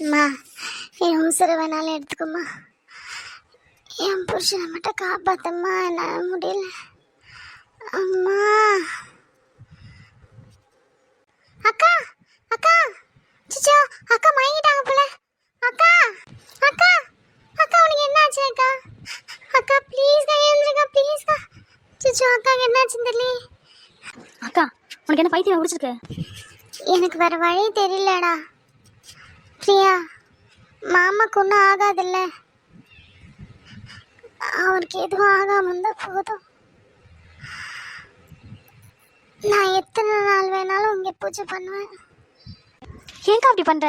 அம்மா, என் உசுர வேணாலும் எடுத்துக்கோமா. என் புருஷனை மட்டும் காப்பாத்தம்மா, என்னால் முடியல. அம்மா. அக்கா அக்கா, சிச்சோ அக்கா மயங்கிட்டாங்க போல. அக்கா அக்கா அக்கா, உனக்கு என்ன ஆச்சு அக்கா? அக்கா ப்ளீஸ்க்கா, எழுந்துருக்கா ப்ளீஸ்க்கா. சிச்சோ அக்காவுக்கு என்ன ஆச்சுன்னு தெரியல. அக்கா, உனக்கு என்ன பைத்தியம் முடிச்சிருக்கு? எனக்கு வேற வழி தெரியலடா. பிரியா, மாமாக்கு ஒன்றும் ஆகாதில்ல, அவருக்கு எதுவும் ஆகாம இருந்தா போதும். நான் எத்தனை நாள் வேணாலும் இங்கே பூஜை பண்ணுவேன். ஏங்கா அப்படி பண்ற?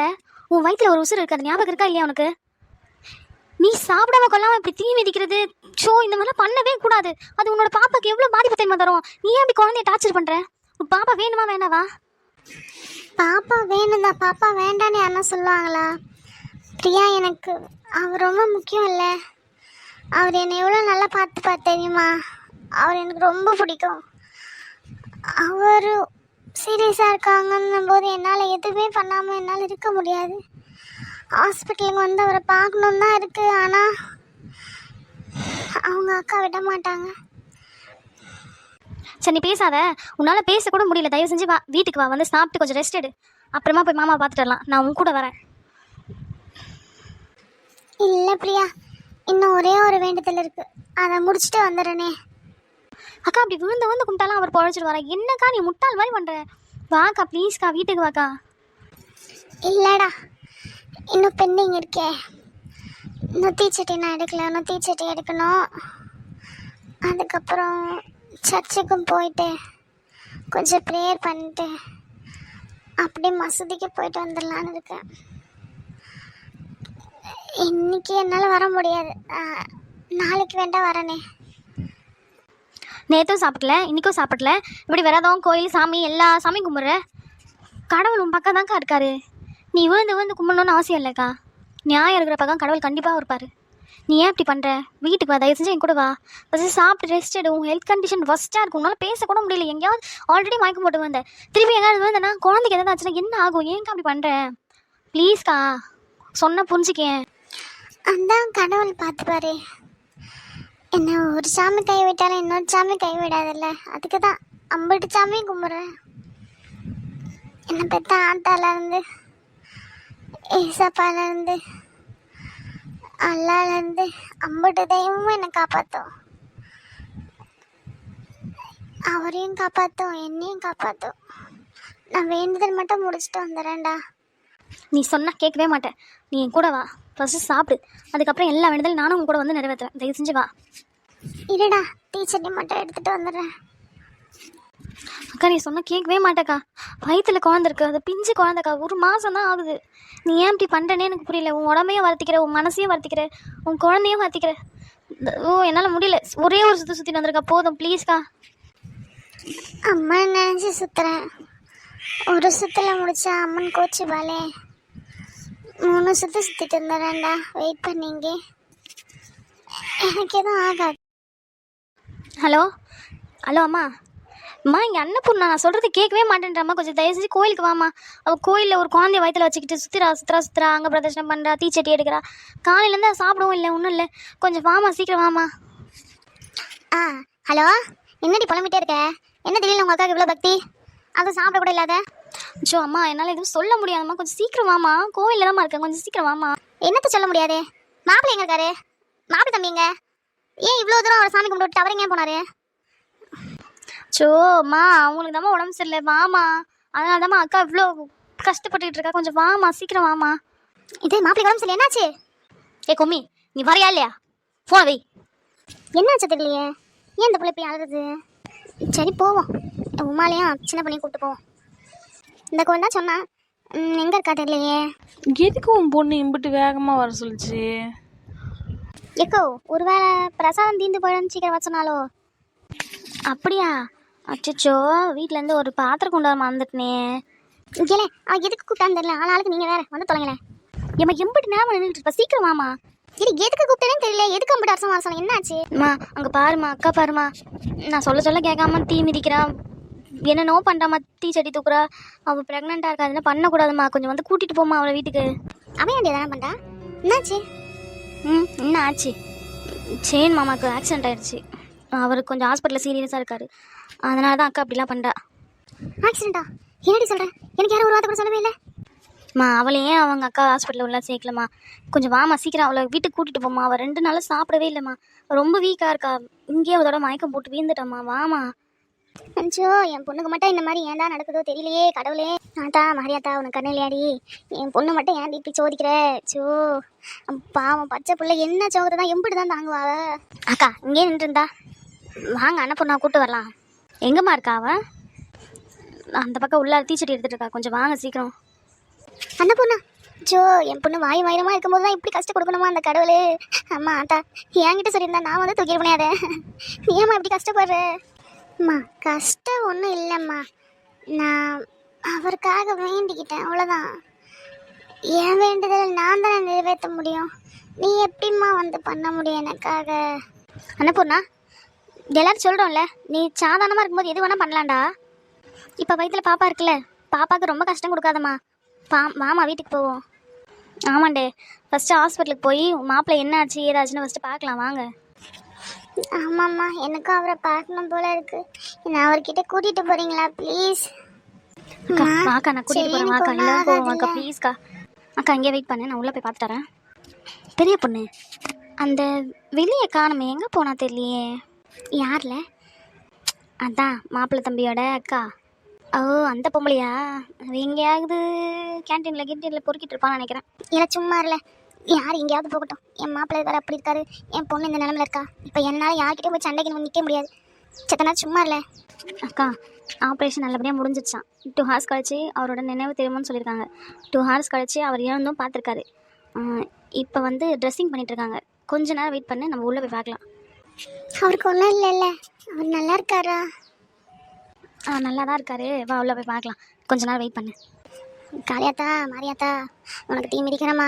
உன் வயிற்றுல ஒரு உசுறு இருக்கு, அது ஞாபகம் இருக்கா இல்லையா உனக்கு? நீ சாப்பிடாம கொள்ளாம இப்படி தீ மிதிக்கிறது ஷோ இந்த மாதிரிலாம் பண்ணவே கூடாது. அது உன்னோட பாப்பாக்கு எவ்வளோ பாதிப்பு தெரியுமா தரும்? நீ ஏன் அப்படி குழந்தைய டார்ச்சர் பண்ற? உன் பாப்பா வேணுமா வேணாவா? பாப்பா வேணும்தா, பாப்பா வேண்டான்னு யாருன்னா சொல்லுவாங்களா? பிரியா, எனக்கு அவர் ரொம்ப முக்கியம் இல்லை. அவர் என்னை எவ்வளோ நல்லா பார்த்துப்பார் தெரியுமா? அவர் எனக்கு ரொம்ப பிடிக்கும். அவர் சீரியஸாக இருக்காங்கன்னும் போது என்னால் எதுவுமே பண்ணாமல் என்னால் இருக்க முடியாது. ஹாஸ்பிட்டலுக்கு வந்து அவரை பார்க்கணுன்னு தான் இருக்குது, ஆனால் அவங்க அக்கா விட மாட்டாங்க. சரி நீ பேசாத, உன்னால் பேசக்கூட முடியல. தயவு செஞ்சு வா, வீட்டுக்கு வா, வந்து சாப்பிட்டு கொஞ்சம் ரெஸ்ட் எடு, அப்புறமா போய் மாமா பார்த்துட்டு வரலாம். நான் உன் கூட வரேன். இல்லை பிரியா, இன்னும் ஒரே ஒரு வேண்டுதல் இருக்குது, அதை முடிச்சுட்டு வந்துடுறேனே. அக்கா அப்படி விழுந்து விழுந்து கும்பிட்டாலும் அவர் பொழைச்சிட்டு வர. என்னக்கா நீ முட்டாள் மாதிரி பண்ணுற? வாக்கா ப்ளீஸ்க்கா, வீட்டுக்கு வாக்கா. இல்லைடா, இன்னும் பெண்டிங் இருக்கே. இன்னும் தீச்சட்டி நான் எடுக்கல, இன்னும் தீச்சட்டி எடுக்கணும். அதுக்கப்புறம் சர்ச்சுக்கும் போயிட்டு கொஞ்சம் ப்ரேயர் பண்ணிட்டு அப்படியே மசூதிக்கு போயிட்டு வந்துடலான்னு இருக்கேன். இன்னைக்கு என்னால் வர முடியாது, நாளைக்கு வேண்டாம் வரனே. நேற்றும் சாப்பிடல, இன்றைக்கும் சாப்பிடல, இப்படி விரதம் கோயில் சாமி எல்லா சாமியும் கும்பிட்ற. கடவுள் உன் பக்கம் தான்க்கா இருக்காரு. நீ விழுந்து விழுந்து கும்பிடணுன்னு அவசியம் இல்லைக்கா. நியாயம் இருக்கிற பக்கம் கடவுள் கண்டிப்பாக இருப்பார். நீ ஏன் இப்படி பண்ணுற? வீட்டுக்கு வா, தயவு செஞ்சு என் கூட வா. ஃபஸ்ட்டு சாப்பிட்டு ரெஸ்ட் எடு. உன் ஹெல்த் கண்டிஷன் ஃபஸ்ட்டாக இருக்கும். உன்னால் பேசக்கூட முடியல. எங்கேயாவது ஆல்ரெடி மயக்கம் போட்டு வந்தேன், திருப்பி எங்கேயாவது வந்தேன்னா குழந்தைக்கு எதாவது ஆச்சுன்னா என்ன ஆகும்? ஏன்க்கா அப்படி பண்ணுறேன்? ப்ளீஸ்க்கா, சொன்ன புரிஞ்சுக்கேன். அதான் கடவுள் பார்த்துப்பாரு. என்ன ஒரு சாமி கை விட்டாலும் இன்னொரு சாமி கை விடாதில்ல, அதுக்கு தான் அம்பட்டு சாமி கும்பிட்றேன். என்னை பெற்ற ஆத்தாலேருந்து, ஏசப்பாலேருந்து, அல்லாலேருந்து அம்பட்டு தெய்வமும் என்னை காப்பாற்றும். அவரையும் காப்பாற்றும், என்னையும் காப்பாற்றும். நான் வேண்டுதல் மட்டும் முடிச்சுட்டு வந்துடுறேன்டா. நீ சொன்னால் கேட்கவே மாட்டேன். நீ என் கூட வா, ஃபஸ்ட்டு சாப்பிடு, அதுக்கப்புறம் எல்லா வேண்டுதலும் நானும் உன் கூட வந்து நிறைவேற்றுறேன். தயவு செஞ்சு வா. இருடா, டீச்சர்னி மட்டும் எடுத்துகிட்டு வந்துடுறேன். அக்கா நீ சொன்னால் கேட்கவே மாட்டேக்கா. வயிற்றுல குழந்தை இருக்குது, அது பிஞ்சு குழந்தைக்கா, 1 மாதம் தான் ஆகுது. நீ ஏன் இப்படி பண்ணுறேனே எனக்கு புரியல. உன் உடம்பையும் வளர்த்திக்கிற, உன் மனசையும் வளர்த்திக்கிற, உன் குழந்தையும் வளர்த்திக்கிற. என்னால் முடியல. ஒரே ஒரு சுற்றிட்டு வந்திருக்கா, போதும் ப்ளீஸ்க்கா. அம்மா நினச்சி சுற்றுறேன். ஒரு சுற்றில் முடிச்சா அம்மன் கோச்சுப்பாளே. 3 சுற்று சுற்றிட்டு இருந்தேன்டா. வெயிட் பண்ணிங்க, எனக்கு எதுவும் ஆகாது. ஹலோ ஹலோ அம்மா. அம்மா இங்கே அன்னபூர்ணா, நான் சொல்கிறது கேட்கவே மாட்டேன்றம்மா. கொஞ்சம் தயவு செஞ்சு கோயிலுக்கு வாம்மா. அவள் கோயிலில் ஒரு குழந்தைய வயிற்றில் வச்சுக்கிட்டு சுற்றுறா அங்கே பிரதர்ஷனம் பண்ணுறா, தீச்சட்டி எடுக்கிறா. காலையிலேருந்து அதை சாப்பிடவும் இல்லை, ஒன்றும் இல்லை. கொஞ்சம் வாமா, சீக்கிரம் வாமா. ஹலோ, என்னடி புலம்பிட்டே இருக்க? என்ன திடீர்னு உங்கள் அக்காவுக்கு இவ்வளோ பக்தி? அதுவும் சாப்பிட கூட இல்லாத. ஜோ அம்மா, என்னால் எதுவும் சொல்ல முடியாதம்மா. கொஞ்சம் சீக்கிரம் வாமா, கோயிலில் தான் இருக்கேன், கொஞ்சம் சீக்கிரம் வாமா. என்னத்தை சொல்ல முடியாது? மாப்பிள்ளை எங்கே இருக்காரு? மாப்பிள்ளை தம்பிங்க ஏன் இவ்வளோ தூரம் அவர் சாமி கும்பிட்டு அவர் எங்கேயும் போனாரு? ஜோ அம்மா, அவங்களுக்கு தாம்மா உடம்பு சரியில்லை, வாமா. அதனால தாம்மா அக்கா இவ்வளோ கஷ்டப்பட்டுக்கிட்டு இருக்கா. கொஞ்சம் வாமா, சீக்கிரம் வாமா. இது மாப்பிள்ளை உடம்பு சரியில்லை, என்னாச்சு? ஏ கொம்மி, நீ வரையா இல்லையா? போன வை. என்னாச்சு தெரியலையே, ஏன் இந்த பிள்ளை போய் அழுகுது? சரி போவோம், உமாலையும் சின்ன பண்ணி கூப்பிட்டு போவோம். இந்த கோவில் தான் சொன்னான், எங்கே இருக்கா தெரியலையே. எதுக்கு உன் பொண்ணு இம்பிட்டு வேகமாக வர சொல்லிச்சு? எக்கோ, ஒருவேளை பிரசாதம் தீந்து போயிடும் சீக்கிரம் வர சொன்னாலோ? அப்படியா? அச்சோ, வீட்டிலேருந்து ஒரு பாத்திரம் கொண்டு வர மறந்துட்டனே. இல்ல அவ எதுக்கு கூப்பிட்டான்னு தெரியல. ஆளாளுக்கு நீங்க வேற வந்து தொலைங்களேன். ஏமா எம்பிட்டு நேரம் நின்றுட்டு இருப்ப, சீக்கிரம் வாமா. இது எதுக்கு கூப்பிட்டேன்னு தெரியல. எதுக்கு அம்பிட்டு அரசம் வர சொன்ன? என்னாச்சு? அம்மா அங்கே பாருமா, அக்கா பாருமா, நான் சொல்ல சொல்ல கேட்காம தீ மிதிக்கிறா, என்னென்னோ பண்ணுறாம்மா, தீ சட்டி தூக்குறா. அவள் ப்ரெக்னெண்ட்டாக இருக்கா, அதெல்லாம் பண்ணக்கூடாதும்மா. கொஞ்சம் வந்து கூட்டிகிட்டு போம்மா அவளை வீட்டுக்கு. அவன் வேண்டிய தானே பண்ணுறா. என்னாச்சு? என்ன ஆச்சு? சேன் மாமாவுக்கு ஆக்சிடென்ட் ஆயிடுச்சு. அவர் கொஞ்சம் ஹாஸ்பிட்டலில் சீரியஸாக இருக்கார். அதனால தான் அக்கா அப்படிலாம் பண்ணுறா. ஆக்சிடென்ட்டா? என்னடி சொல்கிறேன்? எனக்கு யாரும் ஒரு வார்த்தை கூட சொல்லவே இல்லை. அவளையே அவங்க அக்கா ஹாஸ்பிட்டலில் உள்ள சேர்க்கலம்மா. கொஞ்சம் வாமா, சீக்கிரம் அவளை வீட்டுக்கு கூட்டிகிட்டு போம்மா. அவள் 2 நாளாக சாப்பிடவே இல்லைம்மா, ரொம்ப வீக்காக இருக்கா. இங்கேயே அவளோட மயக்கம் போட்டு வீழ்ந்துட்டாம்மா. வாமா. அஞ்சோ, என் பொண்ணுக்கு மட்டும் இந்த மாதிரி ஏன்டா நடக்குதோ தெரியலையே கடவுளே. ஆட்டா மாரியாத்தா, உனக்கு கண்ணு இல்லையாடி? என் பொண்ணு மட்டும் ஏன் இப்படி சோதிக்கிற? சோ பாவம், பச்சை பிள்ளை என்ன சோகத்தை தான் எம்பிட்டு தான் தாங்குவாங்க. அக்கா இங்கே நின்றுருந்தா, வாங்க அண்ணப்பொண்ணா கூப்பிட்டு வரலாம். எங்கம்மா இருக்கா அவன்? அந்த பக்கம் உள்ள தீச்சட்டி எடுத்துட்டு இருக்கா, கொஞ்சம் வாங்க சீக்கிரம். அந்த பொண்ணா? ஜோ, என் பொண்ணு வாய் வயிறமா இருக்கும்போது தான் இப்படி கஷ்டம் கொடுக்கணுமா அந்த கடவுளே? அம்மா ஆட்டா, என்கிட்ட சொல்லியிருந்தா நான் வந்து தூக்கி பண்ணியாத. நீ ஏம்மா இப்படி கஷ்டப்படுற? அம்மா கஷ்டம் ஒன்றும் இல்லைம்மா, நான் அவருக்காக வேண்டிக்கிட்டேன், அவ்வளோதான். என் வேண்டுதல் நான் தானே நிறைவேற்ற முடியும். நீ எப்படிம்மா வந்து பண்ண முடியும் எனக்காக? அண்ணப்பொண்ணா, எல்லாரும் சொல்கிறோம்ல, நீ சாதாரணமாக இருக்கும்போது எது வேணால் பண்ணலாம்டா. இப்போ வயிற்றில் பாப்பா இருக்குல்ல, பாப்பாவுக்கு ரொம்ப கஷ்டம் கொடுக்காதம்மா. மாமா வீட்டுக்கு போவோம். ஆமாண்டே, ஃபஸ்ட்டு ஹாஸ்பிட்டலுக்கு போய் மாப்பிள்ளை என்ன ஆச்சு ஏதாச்சுன்னு ஃபஸ்ட்டு பார்க்கலாம் வாங்க. ஆமாம்மா, எனக்கும் அவரை பார்க்கணும் போல இருக்கு. என்ன அவர்கிட்ட கூட்டிகிட்டு போகிறீங்களா ப்ளீஸ்? வாக்கா, நான் கூட்டிகிட்டு போகிறேன் வாக்கா. எல்லாம் போவோம் வாக்கா, ப்ளீஸ்க்கா. அக்கா இங்கே வெயிட் பண்ணு, நான் உள்ளே போய் பார்த்து தரேன். பெரிய பொண்ணு, அந்த வெளியே காணுமே, எங்கே போனா தெரியலையே. யாரில்? அதான் மாப்பிள்ளை தம்பியோட அக்கா. ஓ, அந்த பொம்பளையா? அது எங்கேயாவது கேன்டீனில் பொறுக்கிட்டு இருப்பான்னு நினைக்கிறேன். இல்லை சும்மா இல்லை, யார் எங்கேயாவது போகட்டும். என் மாப்பிள்ளை வேறு அப்படி இருக்காரு, என் பொண்ணு இந்த நிலமையில இருக்கா. இப்போ என்னால் யார்கிட்டயும் போய் சண்டைக்கு நிற்க முடியாது. செத்தனா சும்மா இல்லை. அக்கா, ஆப்ரேஷன் நல்லபடியாக முடிஞ்சிடுச்சான். 2 ஹார்ஸ் கழிச்சு அவரோட நினைவு திரும்பும்னு சொல்லியிருக்காங்க. 2 ஹார்ஸ் கழிச்சு அவர் இறந்தும் பார்த்துருக்காரு. இப்போ வந்து ட்ரெஸ்ஸிங் பண்ணிகிட்ருக்காங்க. கொஞ்ச நேரம் வெயிட் பண்ணி நம்ம உள்ளே போய் பார்க்கலாம். அவருக்கு ஒன்றும் இல்லைல்ல? அவர் நல்லா இருக்காரா? நல்லா தான் இருக்காரு, வா உள்ளே போய் பார்க்கலாம். கொஞ்ச நேரம் வெயிட் பண்ணு. காளியாத்தா, மாரியாத்தா, உனக்கு தீ மிதிக்கிறமா?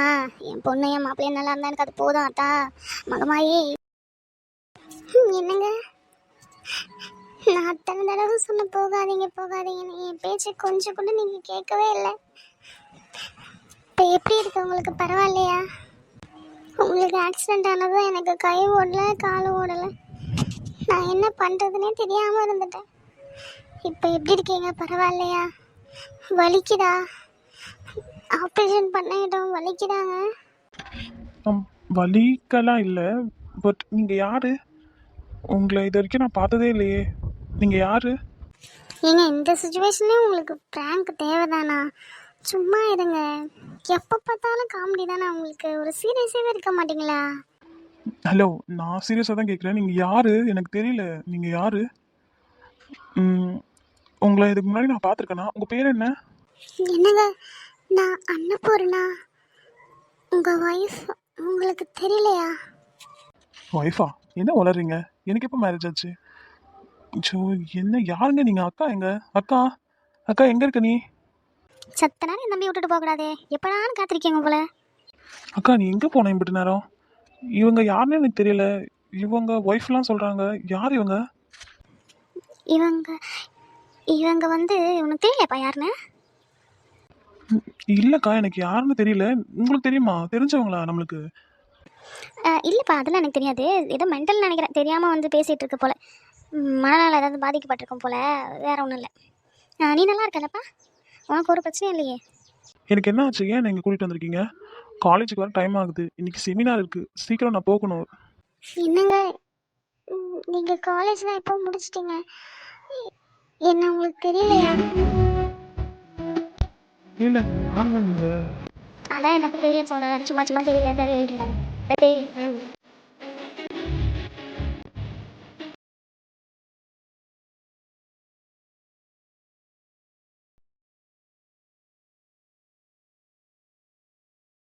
என் பொண்ணு என் மாப்பிள்ளையும் நல்லா இருந்தா எனக்கு அது போதும் ஆத்தா. மகமாயி. என்னங்க, நான் அத்தனை தடவை சொன்ன போகாதீங்க போகாதீங்கன்னு, என் பேச்சு கொஞ்சம் கூட நீங்கள் கேட்கவே இல்லை. இப்போ எப்படி இருக்கு உங்களுக்கு? பரவாயில்லையா? உங்களுக்கு ஆக்சிடெண்ட் ஆனதும் எனக்கு கை ஓடலை கால் ஓடலை, நான் என்ன பண்ணுறதுனே தெரியாமல் இருந்துட்டேன். இப்போ எப்படி இருக்கீங்க? பரவாயில்லையா? வலிக்குதா? ஆப்ரேஷன் பண்ண இடம் வலிக்குதாங்க? வலிக்கெல்லாம் இல்லை. பட் நீங்கள் யார்? உங்களை இது வரைக்கும் நான் பார்த்ததே இல்லையே. நீங்கள் யார்? ஏங்க, இந்த சுச்சுவேஷன்லேயே உங்களுக்கு ப்ராங்க் தேவைதானா? சும்மா இருங்க. எப்போ பார்த்தாலும் காமெடி தானே உங்களுக்கு. ஒரு சீரியஸாகவே இருக்க மாட்டீங்களா? ஹலோ, நான் சீரியஸாக தான் கேட்குறேன். நீங்கள் யார்? எனக்கு தெரியல. நீங்கள் யார்? உங்களை இதுக்கு முன்னாடி நான் பார்த்துருக்கேனா? உங்கள் பேர் என்ன? என்னங்க, நான் அன்னபூர்ணா, உங்கள் ஒய்ஃப். உங்களுக்கு தெரியலையா? ஒய்ஃபா? என்ன வளர்றீங்க? எனக்கு எப்போ மேரேஜ் ஆச்சு? ஸோ என்ன யாருங்க நீங்கள்? அக்கா எங்க? அக்கா அக்கா எங்கே இருக்க நீ? சத்த நேரம் என் தம்பி விட்டுட்டு போகக்கூடாதே, எப்படான்னு காத்திருக்கீங்க போல. அக்கா நீ எங்கே போன இப்படி நேரம்? இவங்க யாருன்னு எனக்கு தெரியல. இவங்க ஒய்ஃப்லாம் சொல்கிறாங்க. யார் இவங்க? இவங்க இவங்க வந்து உனக்கு தெரியலப்பா யாருன்னு? இல்லைக்கா, எனக்கு யாருன்னு தெரியல. உங்களுக்கு தெரியுமா? தெரிஞ்சவங்களா நம்மளுக்கு? இல்லைப்பா, அதெல்லாம் எனக்கு தெரியாது. ஏதோ மென்டல் நினைக்கிறேன், தெரியாமல் வந்து பேசிகிட்டு இருக்கு போல். மனநல ஏதாவது பாதிக்கப்பட்டிருக்கும் போல், வேறு ஒன்றும் இல்லை. நீ நல்லா இருக்கலப்பா? உனக்கு ஒரு பிரச்சனையும் இல்லையே? எனக்கு என்ன ஆச்சு? ஏன் நீங்கள் கூட்டிகிட்டு வந்திருக்கீங்க? காலேஜுக்கு வர டைம் ஆகுது, இன்னைக்கு செமினார் இருக்குது, சீக்கிரம் நான் போகணும். என்னங்க, நீங்கள் காலேஜ்லாம் எப்போ முடிச்சிட்டிங்க? என்ன உங்களுக்கு தெரியலையா? இல்லை ஆமாங்க. அதான் எனக்கு தெரிய சொன்னேன், சும்மா சும்மா தெரியல.